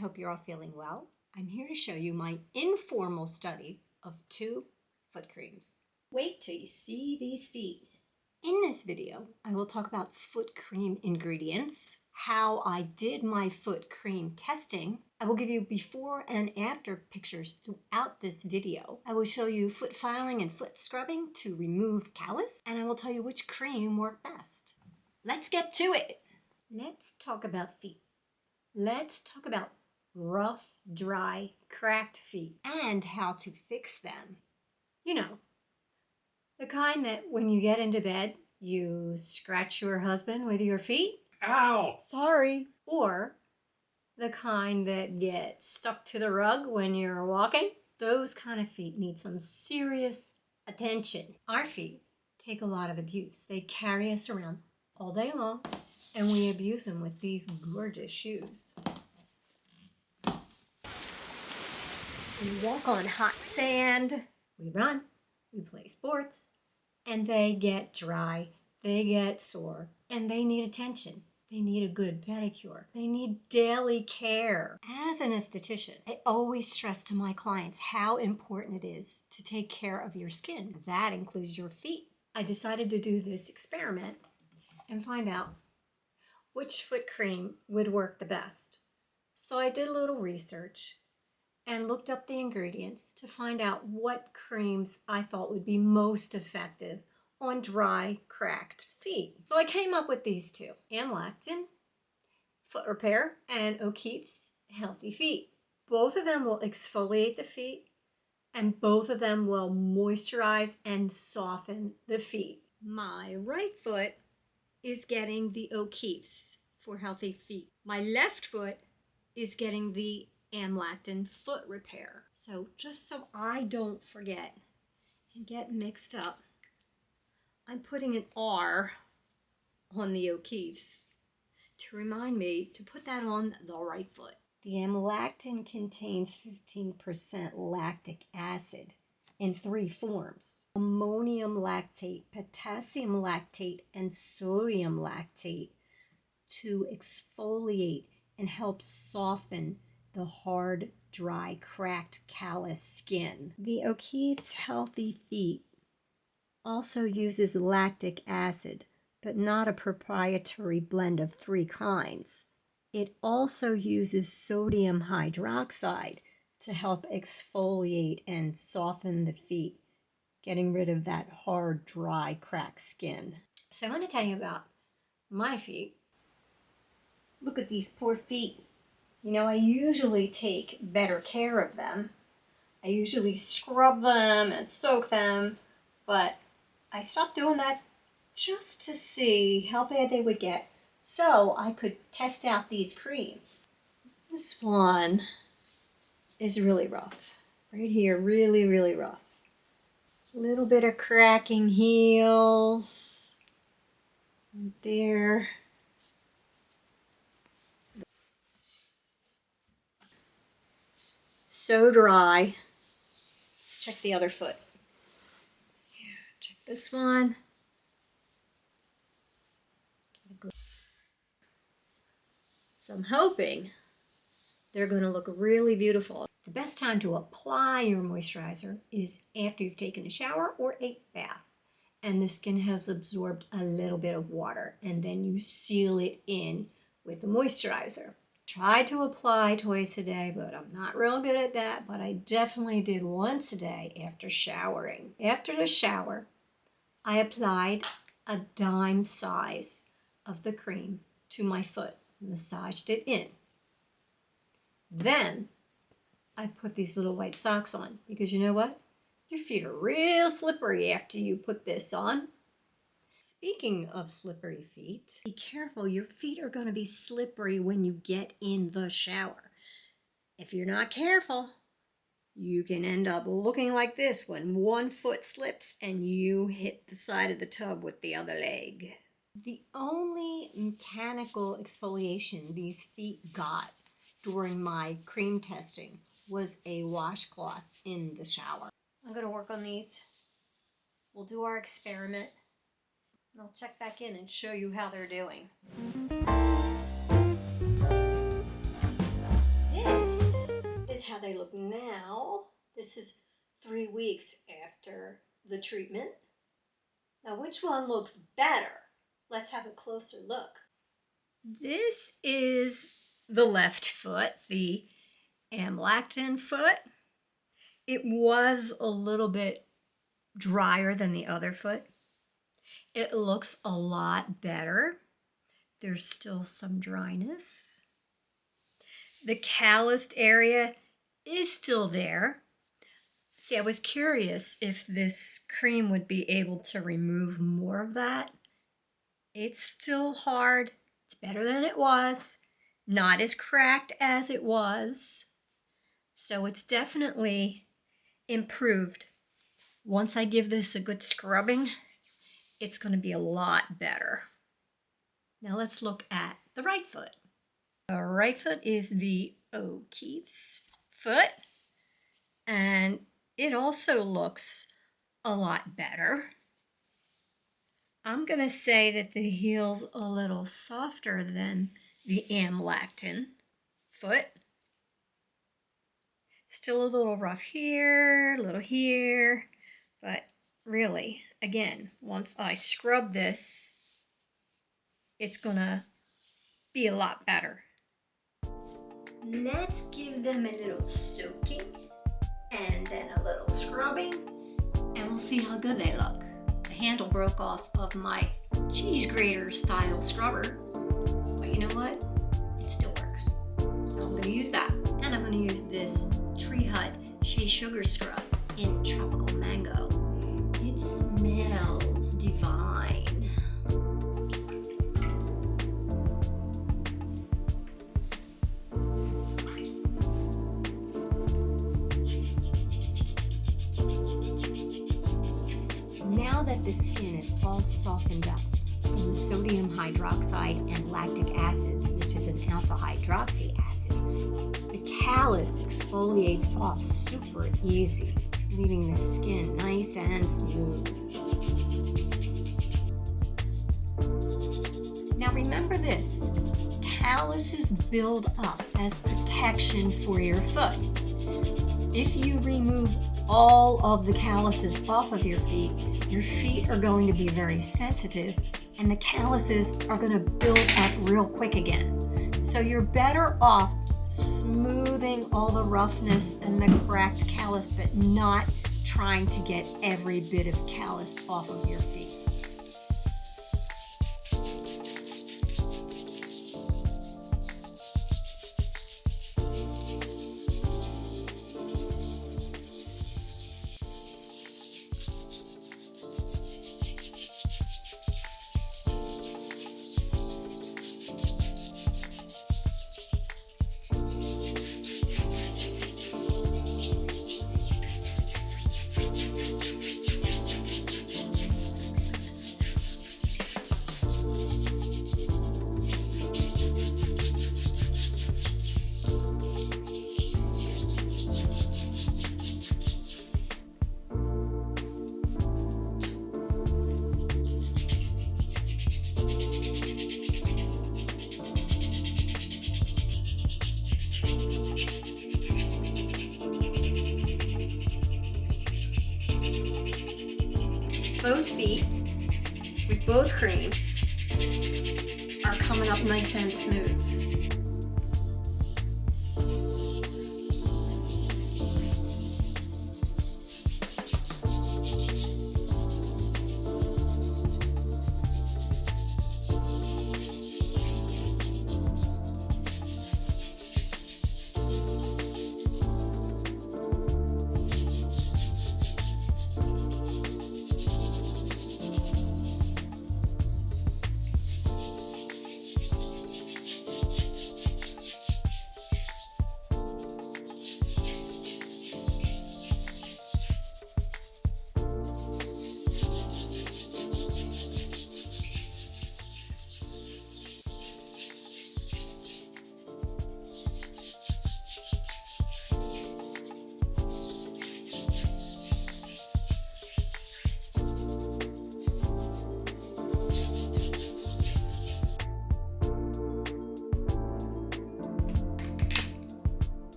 hope you're all feeling well. I'm here to show you my informal study of 2 foot creams. Wait till you see these feet. In this video, I will talk about foot cream ingredients, how I did my foot cream testing. I will give you before and after pictures throughout this video. I will show you foot filing and foot scrubbing to remove callus, and I will tell you which cream worked best. Let's get to it. Let's talk about feet. Let's talk about rough, dry, cracked feet and how to fix them. You know, the kind that when you get into bed, you scratch your husband with your feet. Ow! Sorry. Or the kind that get stuck to the rug when you're walking. Those kind of feet need some serious attention. Our feet take a lot of abuse. They carry us around all day long, and we abuse them with these gorgeous shoes. We walk on hot sand, we run, we play sports, and they get dry, they get sore, and they need attention. They need a good pedicure. They need daily care. As an esthetician, I always stress to my clients how important it is to take care of your skin. That includes your feet. I decided to do this experiment and find out which foot cream would work the best. So I did a little research and looked up the ingredients to find out what creams I thought would be most effective on dry, cracked feet. So I came up with these 2, AmLactin Foot Repair and O'Keeffe's Healthy Feet. Both of them will exfoliate the feet, and both of them will moisturize and soften the feet. My right foot is getting the O'Keeffe's for Healthy Feet. My left foot is getting the AmLactin Foot Repair. So just so I don't forget and get mixed up, I'm putting an R on the O'Keeffe's to remind me to put that on the right foot. The AmLactin contains 15% lactic acid in 3 forms: ammonium lactate, potassium lactate, and sodium lactate to exfoliate and help soften the hard, dry, cracked, callous skin. The O'Keeffe's Healthy Feet also uses lactic acid, but not a proprietary blend of 3 kinds. It also uses sodium hydroxide to help exfoliate and soften the feet, getting rid of that hard, dry, cracked skin. So I want to tell you about my feet. Look at these poor feet. You know, I usually take better care of them. I usually scrub them and soak them, but I stopped doing that just to see how bad they would get so I could test out these creams. This one is really rough. Right here, really, really rough. A little bit of cracking heels. Right there. So dry. Let's check the other foot. Yeah, check this one. So I'm hoping they're going to look really beautiful. The best time to apply your moisturizer is after you've taken a shower or a bath and the skin has absorbed a little bit of water, and then you seal it in with the moisturizer. Try to apply twice a day, but I'm not real good at that, but I definitely did once a day after showering. After the shower, I applied a dime size of the cream to my foot, massaged it in. Then I put these little white socks on, because you know what? Your feet are real slippery after you put this on. Speaking of slippery feet, be careful. Your feet are going to be slippery when you get in the shower. If you're not careful, you can end up looking like this when one foot slips and you hit the side of the tub with the other leg. The only mechanical exfoliation these feet got during my cream testing was a washcloth in the shower. I'm going to work on these. We'll do our experiment, and I'll check back in and show you how they're doing. Yeah. is how they look now. This is 3 weeks after the treatment. Now, which one looks better? Let's have a closer look. This is the left foot, the AmLactin foot. It was a little bit drier than the other foot. It looks a lot better. There's still some dryness. The calloused area is still there. See, I was curious if this cream would be able to remove more of that. It's still hard. It's better than it was. Not as cracked as it was. So it's definitely improved. Once I give this a good scrubbing, it's going to be a lot better. Now let's look at the right foot. The right foot is the O'Keefe's foot, and it also looks a lot better. I'm going to say that the heel's a little softer than the AmLactin foot. Still a little rough here, a little here, but really, again, once I scrub this, it's gonna be a lot better. Let's give them a little soaking and then a little scrubbing, and we'll see how good they look. The handle broke off of my cheese grater style scrubber, but you know what? It still works. So I'm gonna use that, and I'm gonna use this Tree Hut Shea Sugar Scrub in Tropical Mango. It smells divine. Now that the skin is all softened up from the sodium hydroxide and lactic acid, which is an alpha hydroxy acid, the callus exfoliates off super easy, leaving the skin nice and smooth. Now remember this, calluses build up as protection for your foot. If you remove all of the calluses off of your feet are going to be very sensitive, and the calluses are going to build up real quick again. So you're better off smoothing all the roughness and the cracked callus, but not trying to get every bit of callus off of your feet. Both feet with both creams are coming up nice and smooth.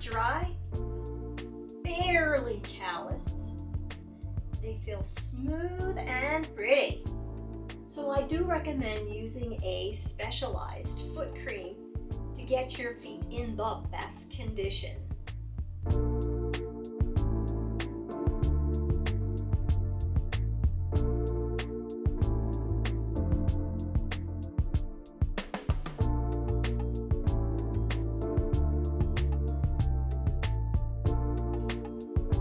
dry, barely calloused. They feel smooth and pretty. So I do recommend using a specialized foot cream to get your feet in the best condition.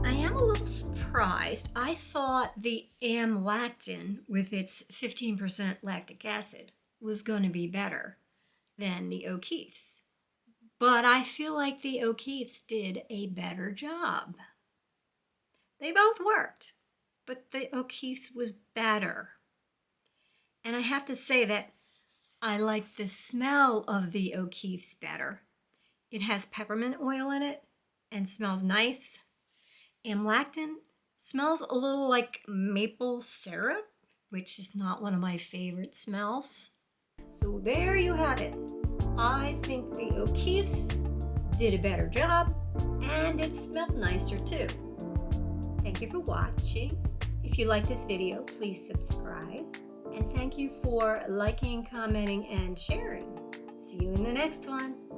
I am a little surprised. I thought the AmLactin with its 15% lactic acid was going to be better than the O'Keeffe's. But I feel like the O'Keeffe's did a better job. They both worked, but the O'Keeffe's was better. And I have to say that I like the smell of the O'Keeffe's better. It has peppermint oil in it and smells nice. AmLactin smells a little like maple syrup, which is not one of my favorite smells. So there you have it. I think the O'Keeffe's did a better job, and it smelled nicer too. Thank you for watching. If you like this video, please subscribe. And thank you for liking, commenting, and sharing. See you in the next one.